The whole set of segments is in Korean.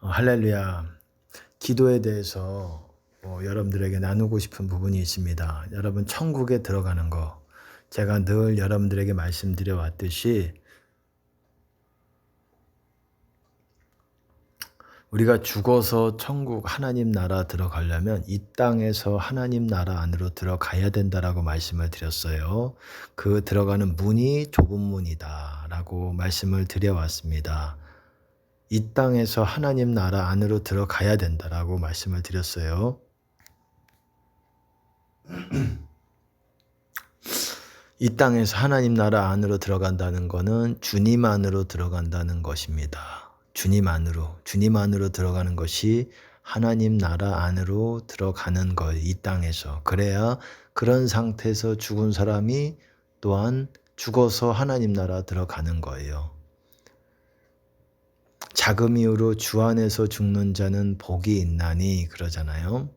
할렐루야. 기도에 대해서 여러분들에게 나누고 싶은 부분이 있습니다. 여러분, 천국에 들어가는 거. 제가 늘 여러분들에게 말씀드려 왔듯이 우리가 죽어서 천국 하나님 나라 들어가려면 이 땅에서 하나님 나라 안으로 들어가야 된다라고 말씀을 드렸어요. 그 들어가는 문이 좁은 문이다라고 말씀을 드려왔습니다. 이 땅에서 하나님 나라 안으로 들어가야 된다라고 말씀을 드렸어요. 이 땅에서 하나님 나라 안으로 들어간다는 것은 주님 안으로 들어간다는 것입니다. 주님 안으로 들어가는 것이 하나님 나라 안으로 들어가는 것, 이 땅에서. 그래야 그런 상태에서 죽은 사람이 또한 죽어서 하나님 나라 들어가는 거예요. 작은 이유로 주 안에서 죽는 자는 복이 있나니 그러잖아요.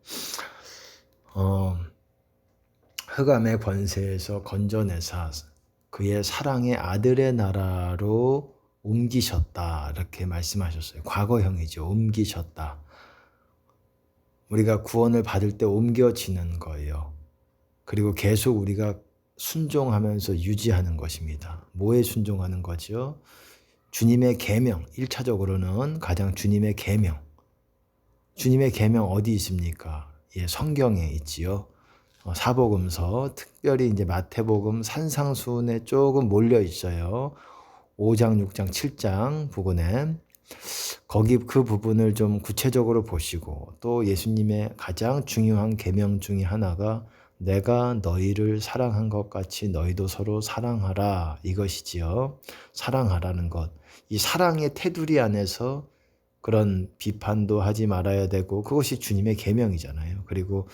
흑암의 권세에서 건져내사 그의 사랑의 아들의 나라로 옮기셨다, 이렇게 말씀하셨어요. 과거형이죠. 옮기셨다. 우리가 구원을 받을 때 옮겨지는 거예요. 그리고 계속 우리가 순종하면서 유지하는 것입니다. 뭐에 순종하는 거죠? 주님의 계명. 1차적으로는 가장 주님의 계명. 주님의 계명 어디 있습니까? 예, 성경에 있지요. 사복음서, 특별히 이제 마태복음 산상수훈에 조금 몰려 있어요. 5장, 6장, 7장 부분에 거기 그 부분을 좀 구체적으로 보시고, 또 예수님의 가장 중요한 계명 중에 하나가 내가 너희를 사랑한 것 같이 너희도 서로 사랑하라, 이것이지요. 사랑하라는 것. 이 사랑의 테두리 안에서 그런 비판도 하지 말아야 되고, 그것이 주님의 계명이잖아요. 그리고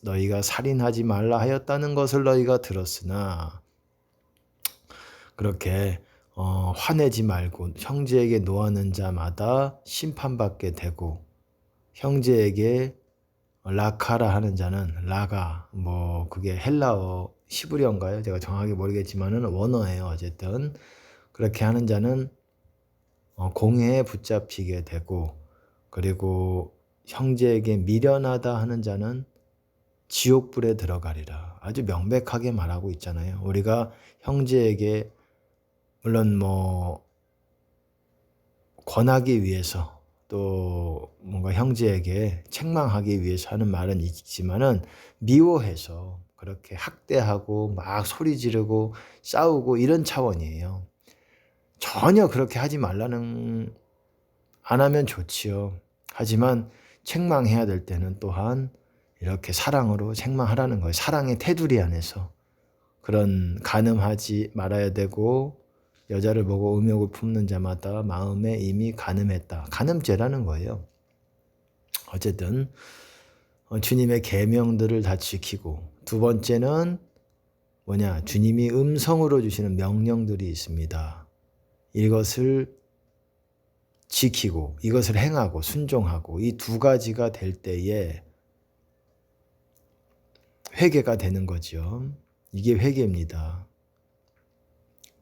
너희가 살인하지 말라 하였다는 것을 너희가 들었으나 그렇게 화내지 말고 형제에게 노하는 자마다 심판받게 되고, 형제에게 라카라 하는 자는 라가, 그게 헬라어 히브리어인가요? 제가 정확하게 모르겠지만은 원어예요. 어쨌든 그렇게 하는 자는 공회에 붙잡히게 되고, 그리고 형제에게 미련하다 하는 자는 지옥불에 들어가리라. 아주 명백하게 말하고 있잖아요. 우리가 형제에게 물론 권하기 위해서, 또 뭔가 형제에게 책망하기 위해서 하는 말은 있지만은 미워해서 그렇게 학대하고 막 소리 지르고 싸우고 이런 차원이에요. 전혀 그렇게 하지 말라는, 안 하면 좋지요. 하지만 책망해야 될 때는 또한 이렇게 사랑으로 책망하라는 거예요. 사랑의 테두리 안에서. 그런 간음하지 말아야 되고, 여자를 보고 음욕을 품는 자마다 마음에 이미 간음했다. 간음죄라는 거예요. 어쨌든 주님의 계명들을 다 지키고, 두 번째는 주님이 음성으로 주시는 명령들이 있습니다. 이것을 지키고 이것을 행하고 순종하고, 이 두 가지가 될 때에 회개가 되는 거죠. 이게 회개입니다.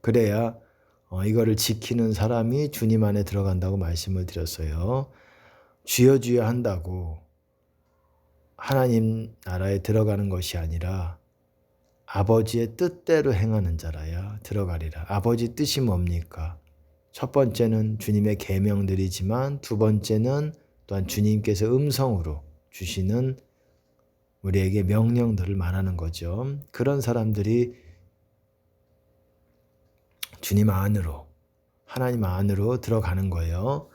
그래야 이거를 지키는 사람이 주님 안에 들어간다고 말씀을 드렸어요. 주여 주여 한다고 하나님 나라에 들어가는 것이 아니라 아버지의 뜻대로 행하는 자라야 들어가리라. 아버지 뜻이 뭡니까? 첫 번째는 주님의 계명들이지만, 두 번째는 또한 주님께서 음성으로 주시는 우리에게 명령들을 말하는 거죠. 그런 사람들이 주님 안으로, 하나님 안으로 들어가는 거예요.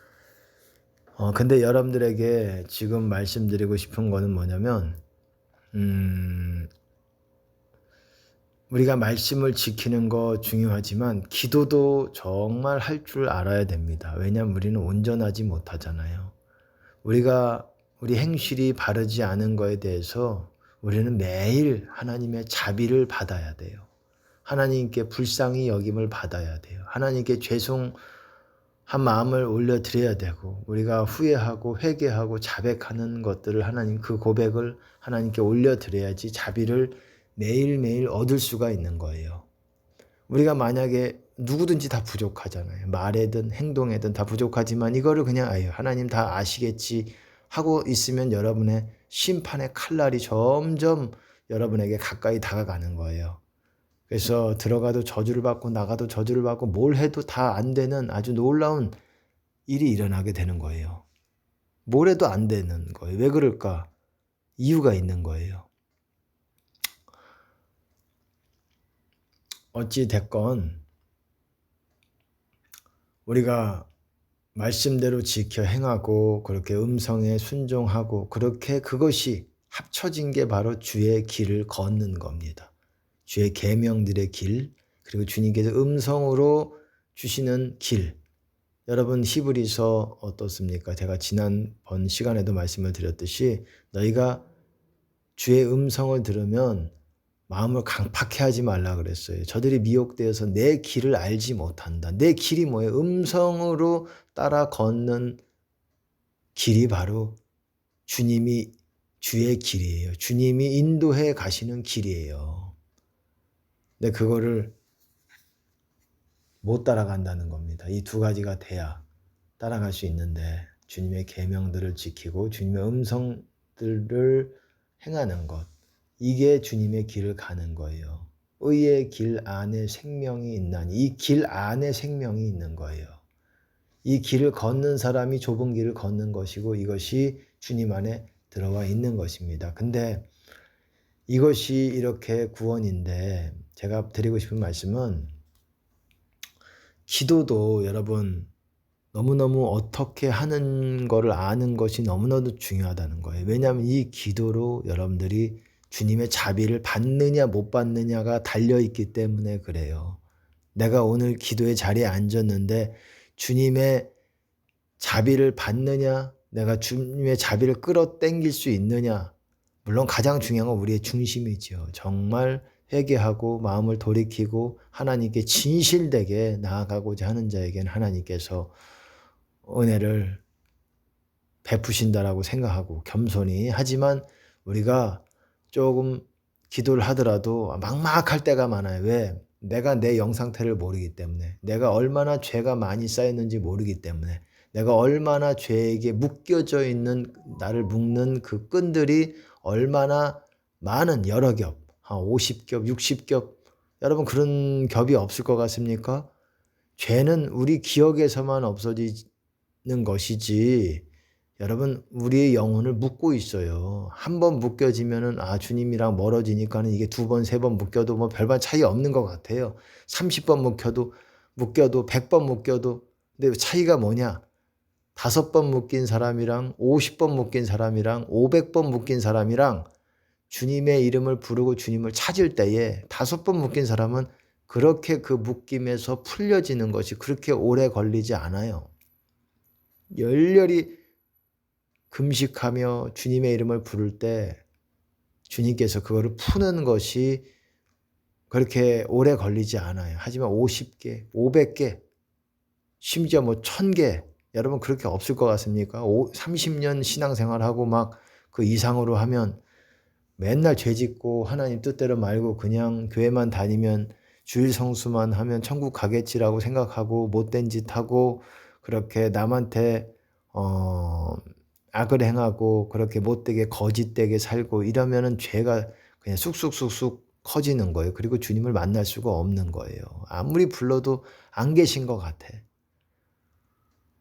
근데 여러분들에게 지금 말씀드리고 싶은 거는 뭐냐면, 우리가 말씀을 지키는 거 중요하지만 기도도 정말 할 줄 알아야 됩니다. 왜냐하면 우리는 온전하지 못하잖아요. 우리 행실이 바르지 않은 거에 대해서 우리는 매일 하나님의 자비를 받아야 돼요. 하나님께 불쌍히 여김을 받아야 돼요. 하나님께 죄송한 마음을 올려드려야 되고, 우리가 후회하고 회개하고 자백하는 것들을 그 고백을 하나님께 올려드려야지 자비를 매일매일 얻을 수가 있는 거예요. 우리가 만약에 누구든지 다 부족하잖아요. 말에든 행동에든 다 부족하지만 이거를 그냥 아유 하나님 다 아시겠지 하고 있으면 여러분의 심판의 칼날이 점점 여러분에게 가까이 다가가는 거예요. 그래서 들어가도 저주를 받고 나가도 저주를 받고 뭘 해도 다 안 되는 아주 놀라운 일이 일어나게 되는 거예요. 뭘 해도 안 되는 거예요. 왜 그럴까? 이유가 있는 거예요. 어찌 됐건 우리가 말씀대로 지켜 행하고 그렇게 음성에 순종하고 그렇게 그것이 합쳐진 게 바로 주의 길을 걷는 겁니다. 주의 계명들의 길, 그리고 주님께서 음성으로 주시는 길. 여러분 히브리서 어떻습니까? 제가 지난번 시간에도 말씀을 드렸듯이 너희가 주의 음성을 들으면 마음을 강팍해 하지 말라 그랬어요. 저들이 미혹되어서 내 길을 알지 못한다. 내 길이 뭐예요? 음성으로 따라 걷는 길이 바로 주님이 주의 길이에요. 주님이 인도해 가시는 길이에요. 근데 그거를 못 따라간다는 겁니다. 이 두 가지가 돼야 따라갈 수 있는데 주님의 계명들을 지키고 주님의 음성들을 행하는 것, 이게 주님의 길을 가는 거예요. 의의 길 안에 생명이 있나니 이 길 안에 생명이 있는 거예요. 이 길을 걷는 사람이 좁은 길을 걷는 것이고 이것이 주님 안에 들어와 있는 것입니다. 근데 이것이 이렇게 구원인데 제가 드리고 싶은 말씀은 기도도 여러분 너무너무 어떻게 하는 거를 아는 것이 너무나도 중요하다는 거예요. 왜냐하면 이 기도로 여러분들이 주님의 자비를 받느냐 못 받느냐가 달려있기 때문에 그래요. 내가 오늘 기도의 자리에 앉았는데 주님의 자비를 받느냐, 내가 주님의 자비를 끌어당길 수 있느냐. 물론 가장 중요한 건 우리의 중심이죠. 정말 회개하고 마음을 돌이키고 하나님께 진실되게 나아가고자 하는 자에게는 하나님께서 은혜를 베푸신다라고 생각하고 겸손히. 하지만 우리가 조금 기도를 하더라도 막막할 때가 많아요. 왜? 내가 내 영상태를 모르기 때문에, 내가 얼마나 죄가 많이 쌓였는지 모르기 때문에, 내가 얼마나 죄에게 묶여져 있는, 나를 묶는 그 끈들이 얼마나 많은, 여러 겹, 한 50겹, 60겹, 여러분 그런 겹이 없을 것 같습니까? 죄는 우리 기억에서만 없어지는 것이지 여러분 우리의 영혼을 묶고 있어요. 한 번 묶여지면은 주님이랑 멀어지니까는 이게 두 번, 세 번 묶여도 뭐 별반 차이 없는 것 같아요. 30번 묶여도 100번 묶여도. 근데 차이가 뭐냐? 5번 묶인 사람이랑 50번 묶인 사람이랑 500번 묶인 사람이랑 주님의 이름을 부르고 주님을 찾을 때에 5번 묶인 사람은 그렇게 그 묶임에서 풀려지는 것이 그렇게 오래 걸리지 않아요. 열렬히 금식하며 주님의 이름을 부를 때 주님께서 그거를 푸는 것이 그렇게 오래 걸리지 않아요. 하지만 50개, 500개, 심지어 뭐 1000개, 여러분 그렇게 없을 것 같습니까? 30년 신앙생활하고 막 그 이상으로 하면 맨날 죄 짓고 하나님 뜻대로 말고 그냥 교회만 다니면 주일 성수만 하면 천국 가겠지라고 생각하고 못된 짓 하고 그렇게 남한테 악을 행하고 그렇게 못되게 거짓되게 살고 이러면은 죄가 그냥 쑥쑥쑥쑥 커지는 거예요. 그리고 주님을 만날 수가 없는 거예요. 아무리 불러도 안 계신 것 같아.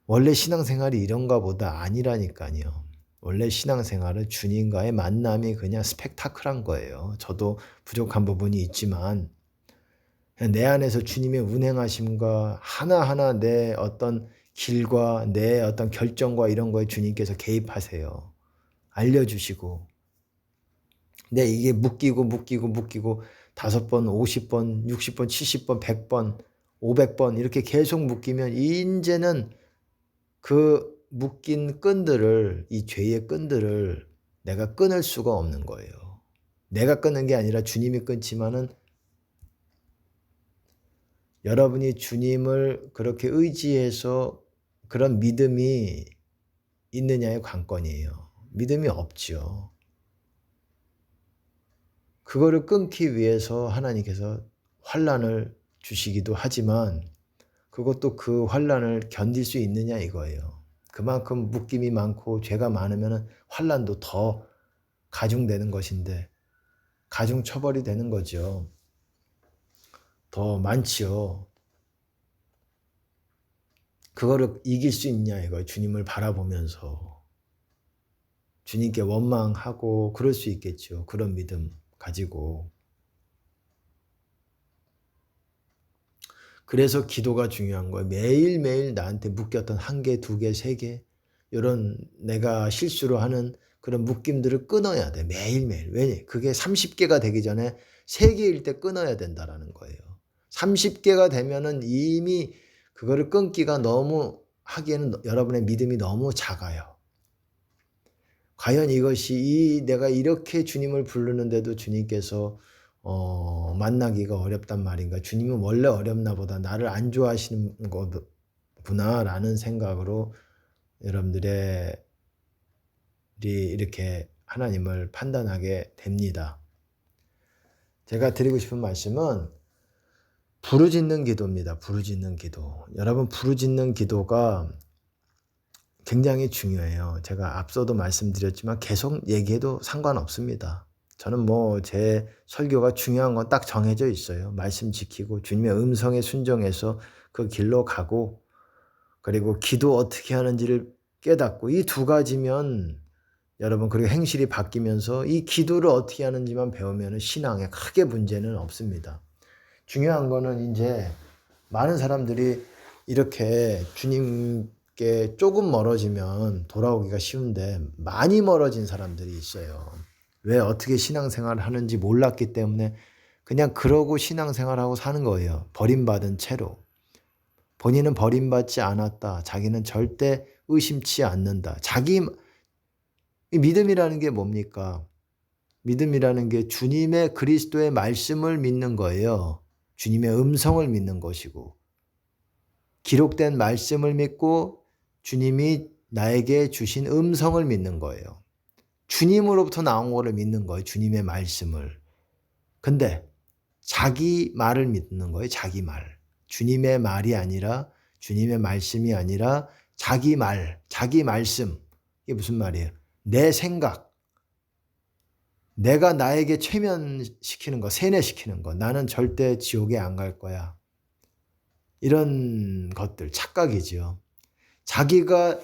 원래 신앙생활이 이런가 보다. 아니라니까요. 원래 신앙생활은 주님과의 만남이 그냥 스펙타클한 거예요. 저도 부족한 부분이 있지만 내 안에서 주님의 운행하심과 하나하나 내 어떤 길과 내 어떤 결정과 이런 거에 주님께서 개입하세요. 알려주시고. 근데 이게 묶이고 5번, 50번, 60번, 70번, 100번, 500번 이렇게 계속 묶이면 이제는 그 묶인 끈들을, 이 죄의 끈들을 내가 끊을 수가 없는 거예요. 내가 끊는 게 아니라 주님이 끊지만은 여러분이 주님을 그렇게 의지해서 그런 믿음이 있느냐의 관건이에요. 믿음이 없죠. 그거를 끊기 위해서 하나님께서 환난을 주시기도 하지만 그것도 그 환난을 견딜 수 있느냐 이거예요. 그만큼 묶임이 많고 죄가 많으면 환난도 더 가중되는 것인데 가중 처벌이 되는 거죠. 더 많지요. 그거를 이길 수 있냐 이거예요. 주님을 바라보면서. 주님께 원망하고 그럴 수 있겠죠. 그런 믿음 가지고. 그래서 기도가 중요한 거예요. 매일매일 나한테 묶였던 1개, 2개, 3개 이런 내가 실수로 하는 그런 묶임들을 끊어야 돼. 매일매일. 왜냐? 그게 30개가 되기 전에 3개일 때 끊어야 된다라는 거예요. 30개가 되면은 이미 그거를 끊기가 너무 하기에는 여러분의 믿음이 너무 작아요. 과연 이것이 내가 이렇게 주님을 부르는데도 주님께서 만나기가 어렵단 말인가. 주님은 원래 어렵나 보다. 나를 안 좋아하시는 거구나라는 생각으로 여러분들이 이렇게 하나님을 판단하게 됩니다. 제가 드리고 싶은 말씀은 부르짖는 기도입니다. 부르짖는 기도. 여러분 부르짖는 기도가 굉장히 중요해요. 제가 앞서도 말씀드렸지만 계속 얘기해도 상관없습니다. 저는 제 설교가 중요한 건 딱 정해져 있어요. 말씀 지키고 주님의 음성에 순종해서 그 길로 가고 그리고 기도 어떻게 하는지를 깨닫고 이 2가지면 여러분 그리고 행실이 바뀌면서 이 기도를 어떻게 하는지만 배우면 신앙에 크게 문제는 없습니다. 중요한 거는 이제 많은 사람들이 이렇게 주님께 조금 멀어지면 돌아오기가 쉬운데 많이 멀어진 사람들이 있어요. 왜 어떻게 신앙생활을 하는지 몰랐기 때문에 그냥 그러고 신앙생활하고 사는 거예요. 버림받은 채로. 본인은 버림받지 않았다. 자기는 절대 의심치 않는다. 믿음이라는 게 뭡니까? 믿음이라는 게 주님의 그리스도의 말씀을 믿는 거예요. 주님의 음성을 믿는 것이고 기록된 말씀을 믿고 주님이 나에게 주신 음성을 믿는 거예요. 주님으로부터 나온 거를 믿는 거예요. 주님의 말씀을. 근데 자기 말을 믿는 거예요. 자기 말. 주님의 말이 아니라 주님의 말씀이 아니라 자기 말, 자기 말씀. 이게 무슨 말이에요? 내 생각. 내가 나에게 최면시키는 거, 세뇌시키는 거. 나는 절대 지옥에 안 갈 거야. 이런 것들, 착각이죠. 자기가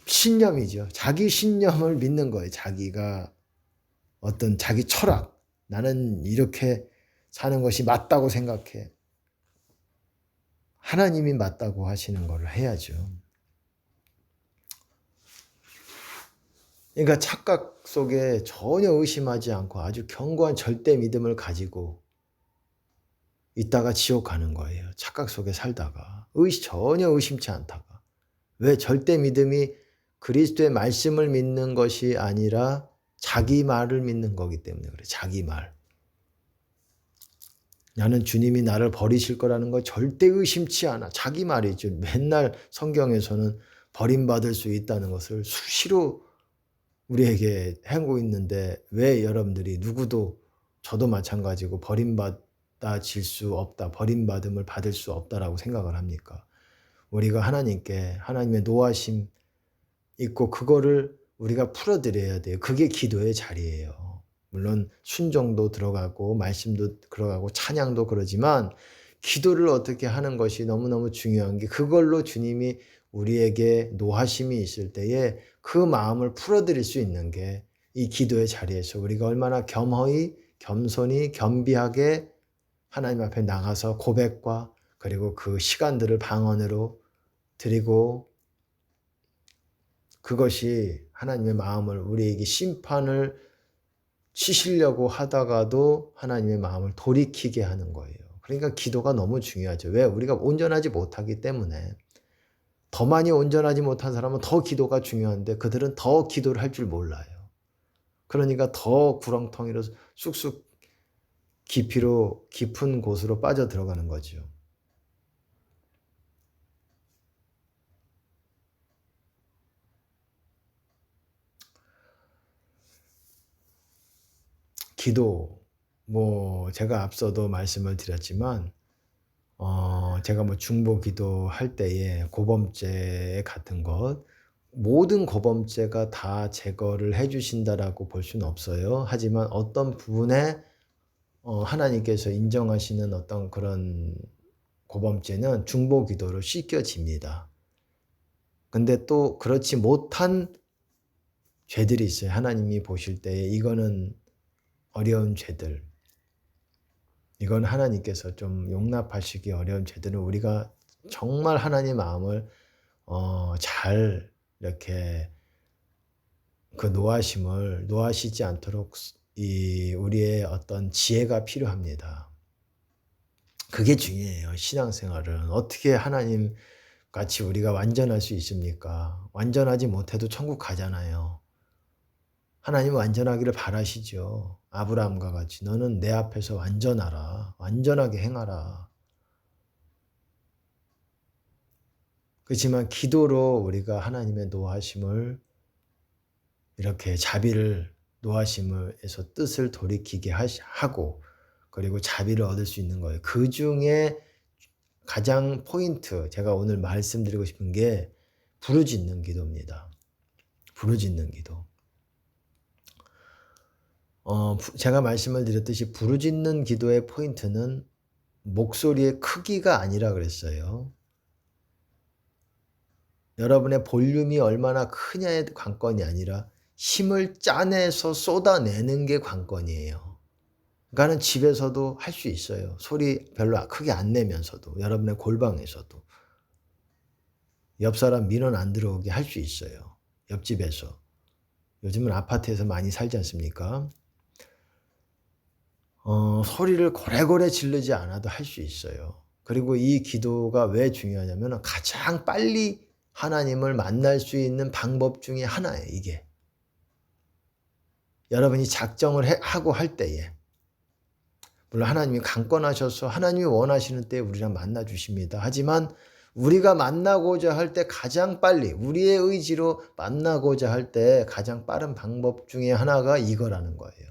신념이죠. 자기 신념을 믿는 거예요. 자기가 어떤 자기 철학. 나는 이렇게 사는 것이 맞다고 생각해. 하나님이 맞다고 하시는 걸 해야죠. 그러니까 착각 속에 전혀 의심하지 않고 아주 견고한 절대 믿음을 가지고 있다가 지옥 가는 거예요. 착각 속에 살다가. 전혀 의심치 않다가. 왜? 절대 믿음이 그리스도의 말씀을 믿는 것이 아니라 자기 말을 믿는 거기 때문에 그래. 자기 말. 나는 주님이 나를 버리실 거라는 거 절대 의심치 않아. 자기 말이죠. 맨날 성경에서는 버림받을 수 있다는 것을 수시로 우리에게 하고 있는데 왜 여러분들이 누구도 저도 마찬가지고 버림받아질 수 없다. 버림받음을 받을 수 없다라고 생각을 합니까? 우리가 하나님께 하나님의 노하심 있고 그거를 우리가 풀어드려야 돼요. 그게 기도의 자리예요. 물론 순종도 들어가고 말씀도 들어가고 찬양도 그러지만 기도를 어떻게 하는 것이 너무너무 중요한 게 그걸로 주님이 우리에게 노하심이 있을 때에 그 마음을 풀어드릴 수 있는 게 이 기도의 자리에서 우리가 얼마나 겸허히 겸손히 겸비하게 하나님 앞에 나가서 고백과 그리고 그 시간들을 방언으로 드리고 그것이 하나님의 마음을 우리에게 심판을 치시려고 하다가도 하나님의 마음을 돌이키게 하는 거예요. 그러니까 기도가 너무 중요하죠. 왜? 우리가 온전하지 못하기 때문에. 더 많이 온전하지 못한 사람은 더 기도가 중요한데 그들은 더 기도를 할 줄 몰라요. 그러니까 더 구렁텅이로 쑥쑥 깊은 곳으로 빠져 들어가는 거죠. 기도, 제가 앞서도 말씀을 드렸지만 제가 뭐 중보 기도할 때에 고범죄 같은 것 모든 고범죄가 다 제거를 해 주신다라고 볼 수는 없어요. 하지만 어떤 부분에 하나님께서 인정하시는 어떤 그런 고범죄는 중보 기도로 씻겨집니다. 근데 또 그렇지 못한 죄들이 있어요. 하나님이 보실 때에 이거는 어려운 죄들, 이건 하나님께서 좀 용납하시기 어려운 죄들은 우리가 정말 하나님 마음을 잘 이렇게 그 노하심을 노하시지 않도록 이 우리의 어떤 지혜가 필요합니다. 그게 중요해요. 신앙생활은 어떻게 하나님 같이 우리가 완전할 수 있습니까? 완전하지 못해도 천국 가잖아요. 하나님 완전하기를 바라시죠. 아브라함과 같이 너는 내 앞에서 완전하라. 완전하게 행하라. 그렇지만 기도로 우리가 하나님의 노하심을 이렇게 자비를 노하심에서 뜻을 돌이키게 하고 그리고 자비를 얻을 수 있는 거예요. 그중에 가장 포인트 제가 오늘 말씀드리고 싶은 게 부르짖는 기도입니다. 부르짖는 기도. 제가 말씀을 드렸듯이 부르짖는 기도의 포인트는 목소리의 크기가 아니라 그랬어요. 여러분의 볼륨이 얼마나 크냐의 관건이 아니라 힘을 짜내서 쏟아내는 게 관건이에요. 그러니까는 집에서도 할 수 있어요. 소리 별로 크게 안 내면서도 여러분의 골방에서도 옆 사람 민원 안 들어오게 할 수 있어요. 옆집에서. 요즘은 아파트에서 많이 살지 않습니까? 소리를 고래고래 지르지 않아도 할 수 있어요. 그리고 이 기도가 왜 중요하냐면 가장 빨리 하나님을 만날 수 있는 방법 중에 하나예요. 이게. 여러분이 작정을 하고 할 때에 물론 하나님이 강권하셔서 하나님이 원하시는 때에 우리랑 만나 주십니다. 하지만 우리가 만나고자 할 때 가장 빨리 우리의 의지로 만나고자 할 때 가장 빠른 방법 중에 하나가 이거라는 거예요.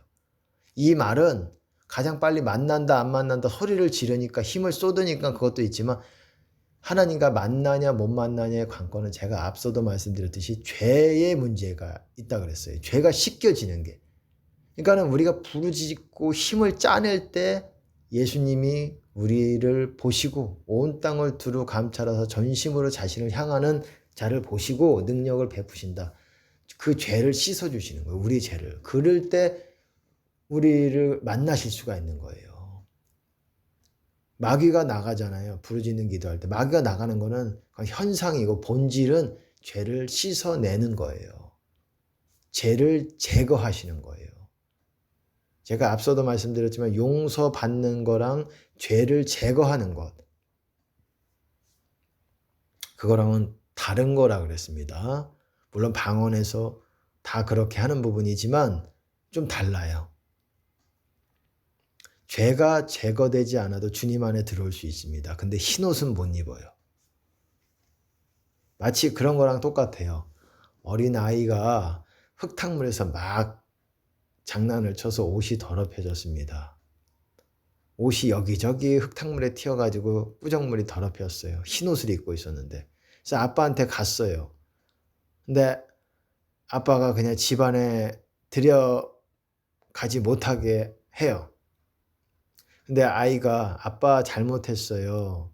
이 말은 가장 빨리 만난다 안 만난다 소리를 지르니까 힘을 쏟으니까 그것도 있지만 하나님과 만나냐 못 만나냐의 관건은 제가 앞서도 말씀드렸듯이 죄의 문제가 있다 그랬어요. 죄가 씻겨지는 게. 그러니까는 우리가 부르짖고 힘을 짜낼 때 예수님이 우리를 보시고 온 땅을 두루 감찰하사 전심으로 자신을 향하는 자를 보시고 능력을 베푸신다. 그 죄를 씻어주시는 거예요. 우리 죄를. 그럴 때 우리를 만나실 수가 있는 거예요. 마귀가 나가잖아요. 부르짖는 기도할 때. 마귀가 나가는 거는 현상이고 본질은 죄를 씻어내는 거예요. 죄를 제거하시는 거예요. 제가 앞서도 말씀드렸지만 용서받는 거랑 죄를 제거하는 것. 그거랑은 다른 거라 그랬습니다. 물론 방언에서 다 그렇게 하는 부분이지만 좀 달라요. 죄가 제거되지 않아도 주님 안에 들어올 수 있습니다. 근데 흰옷은 못 입어요. 마치 그런 거랑 똑같아요. 어린아이가 흙탕물에서 막 장난을 쳐서 옷이 더럽혀졌습니다. 옷이 여기저기 흙탕물에 튀어가지고 꾸정물이 더럽혔어요. 흰옷을 입고 있었는데. 그래서 아빠한테 갔어요. 근데 아빠가 그냥 집안에 들여가지 못하게 해요. 근데 아이가 아빠 잘못했어요.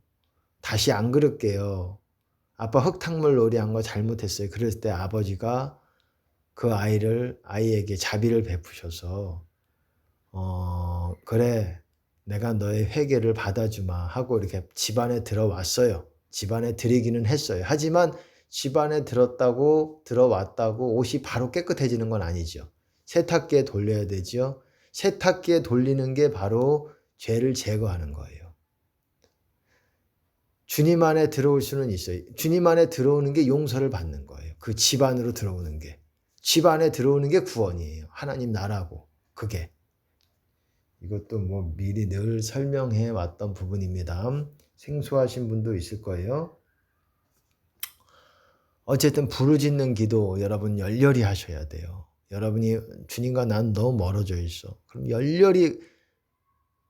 다시 안 그럴게요. 아빠 흙탕물 놀이한 거 잘못했어요. 그랬을 때 아버지가 그 아이에게 자비를 베푸셔서 그래 내가 너의 회개를 받아주마 하고 이렇게 집안에 들어왔어요. 집안에 들이기는 했어요. 하지만 집안에 들어왔다고 옷이 바로 깨끗해지는 건 아니죠. 세탁기에 돌려야 되죠. 세탁기에 돌리는 게 바로 죄를 제거하는 거예요. 주님 안에 들어올 수는 있어요. 주님 안에 들어오는 게 용서를 받는 거예요. 그 집 안으로 들어오는 게. 집 안에 들어오는 게 구원이에요. 하나님 나라고. 그게. 이것도 뭐 미리 늘 설명해 왔던 부분입니다. 생소하신 분도 있을 거예요. 어쨌든 부르짖는 기도 여러분 열렬히 하셔야 돼요. 여러분이 주님과 난 너무 멀어져 있어. 그럼 열렬히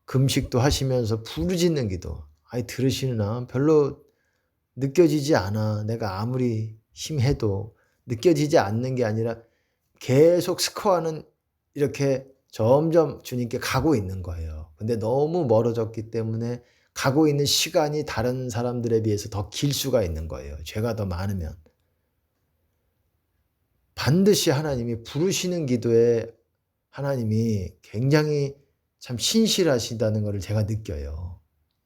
금식도 하시면서 부르짖는 기도. 아니 들으시나? 별로 느껴지지 않아. 내가 아무리 힘해도 느껴지지 않는 게 아니라 계속 스코어는 이렇게 점점 주님께 가고 있는 거예요. 근데 너무 멀어졌기 때문에 가고 있는 시간이 다른 사람들에 비해서 더 길 수가 있는 거예요. 죄가 더 많으면. 반드시 하나님이 부르시는 기도에 하나님이 굉장히 참 신실하시다는 것을 제가 느껴요.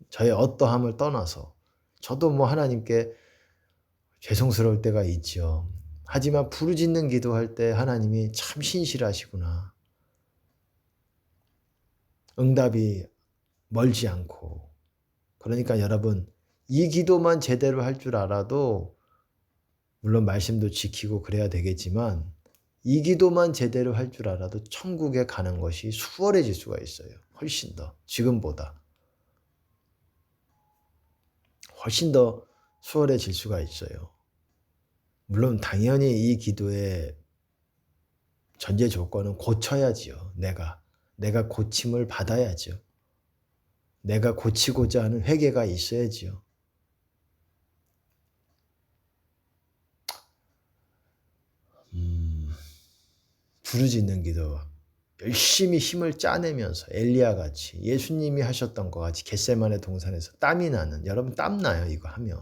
저의 어떠함을 떠나서. 저도 뭐 하나님께 죄송스러울 때가 있죠. 하지만 부르짖는 기도할 때 하나님이 참 신실하시구나. 응답이 멀지 않고. 그러니까 여러분, 이 기도만 제대로 할 줄 알아도 물론 말씀도 지키고 그래야 되겠지만 이 기도만 제대로 할 줄 알아도 천국에 가는 것이 수월해질 수가 있어요. 훨씬 더 지금보다. 훨씬 더 수월해질 수가 있어요. 물론 당연히 이 기도의 전제 조건은 고쳐야지요. 내가 고침을 받아야죠. 내가 고치고자 하는 회개가 있어야지요. 부르짖는 기도, 열심히 힘을 짜내면서 엘리야같이 예수님이 하셨던 것 같이 겟세마네 동산에서 땀이 나는, 여러분 땀 나요 이거 하면.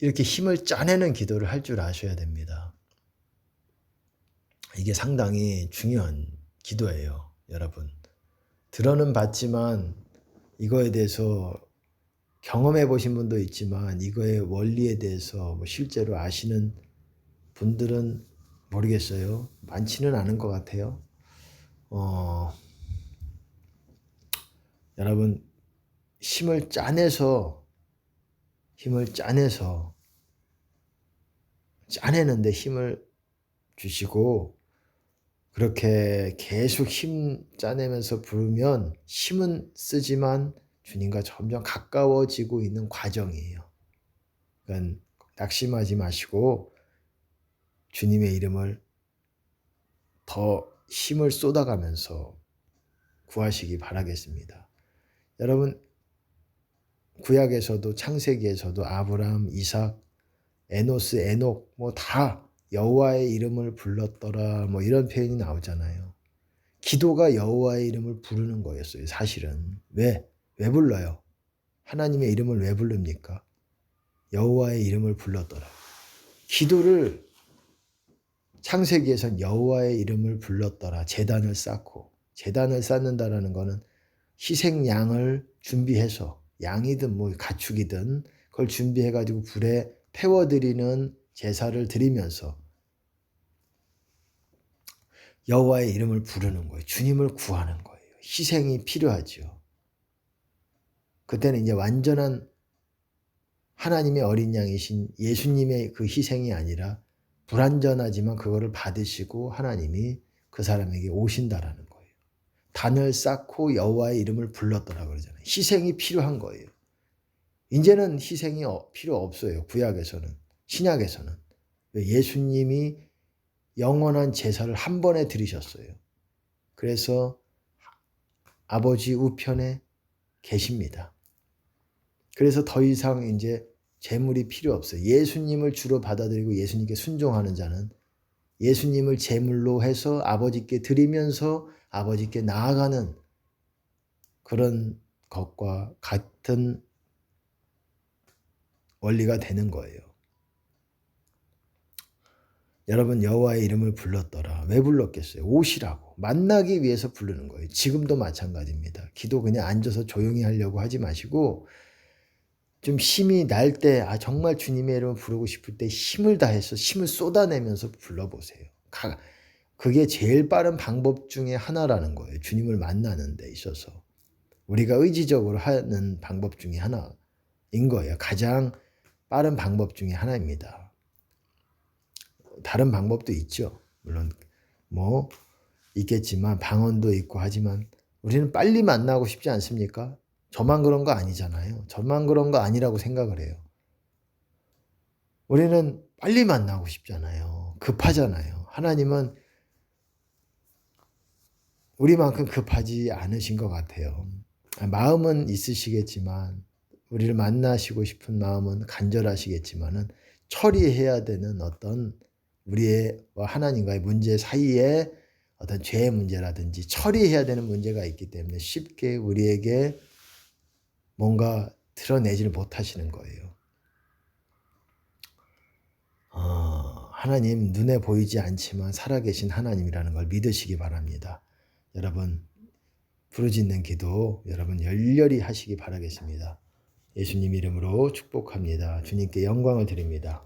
이렇게 힘을 짜내는 기도를 할 줄 아셔야 됩니다. 이게 상당히 중요한 기도예요, 여러분. 들어는 봤지만 이거에 대해서 경험해 보신 분도 있지만 이거의 원리에 대해서 뭐 실제로 아시는 분들은 모르겠어요. 많지는 않은 것 같아요. 여러분 힘을 짜내서 짜내는데 힘을 주시고 그렇게 계속 힘 짜내면서 부르면 힘은 쓰지만 주님과 점점 가까워지고 있는 과정이에요. 그러니까 낙심하지 마시고 주님의 이름을 더 힘을 쏟아가면서 구하시기 바라겠습니다. 여러분 구약에서도 창세기에서도 아브라함, 이삭, 에노스, 에녹 뭐 다 여호와의 이름을 불렀더라 뭐 이런 표현이 나오잖아요. 기도가 여호와의 이름을 부르는 거였어요. 사실은. 왜 불러요? 하나님의 이름을 왜 부릅니까? 여호와의 이름을 불렀더라. 기도를 창세기에선 여호와의 이름을 불렀더라. 제단을 쌓고. 제단을 쌓는다라는 거는 희생양을 준비해서 양이든 뭐 가축이든 그걸 준비해가지고 불에 태워드리는 제사를 드리면서 여호와의 이름을 부르는 거예요. 주님을 구하는 거예요. 희생이 필요하죠. 그때는 이제 완전한 하나님의 어린 양이신 예수님의 그 희생이 아니라 불완전하지만 그거를 받으시고 하나님이 그 사람에게 오신다라는 거예요. 단을 쌓고 여호와의 이름을 불렀더라 그러잖아요. 희생이 필요한 거예요. 이제는 희생이 필요 없어요. 구약에서는. 신약에서는. 예수님이 영원한 제사를 한 번에 드리셨어요. 그래서 아버지 우편에 계십니다. 그래서 더 이상 이제 제물이 필요 없어요. 예수님을 주로 받아들이고 예수님께 순종하는 자는 예수님을 제물로 해서 아버지께 드리면서 아버지께 나아가는 그런 것과 같은 원리가 되는 거예요. 여러분 여호와의 이름을 불렀더라. 왜 불렀겠어요? 오시라고. 만나기 위해서 부르는 거예요. 지금도 마찬가지입니다. 기도 그냥 앉아서 조용히 하려고 하지 마시고 좀 힘이 날 때 정말 주님의 이름을 부르고 싶을 때 힘을 다해서 힘을 쏟아내면서 불러보세요. 그게 제일 빠른 방법 중에 하나라는 거예요. 주님을 만나는 데 있어서. 우리가 의지적으로 하는 방법 중에 하나인 거예요. 가장 빠른 방법 중에 하나입니다. 다른 방법도 있죠. 물론 뭐 있겠지만 방언도 있고 하지만 우리는 빨리 만나고 싶지 않습니까? 저만 그런 거 아니잖아요. 저만 그런 거 아니라고 생각을 해요. 우리는 빨리 만나고 싶잖아요. 급하잖아요. 하나님은 우리만큼 급하지 않으신 것 같아요. 마음은 있으시겠지만 우리를 만나시고 싶은 마음은 간절하시겠지만은 처리해야 되는 어떤 우리와 하나님과의 문제 사이에 어떤 죄의 문제라든지 처리해야 되는 문제가 있기 때문에 쉽게 우리에게 뭔가 드러내지를 못하시는 거예요. 하나님 눈에 보이지 않지만 살아계신 하나님이라는 걸 믿으시기 바랍니다. 여러분 부르짖는 기도 여러분 열렬히 하시기 바라겠습니다. 예수님 이름으로 축복합니다. 주님께 영광을 드립니다.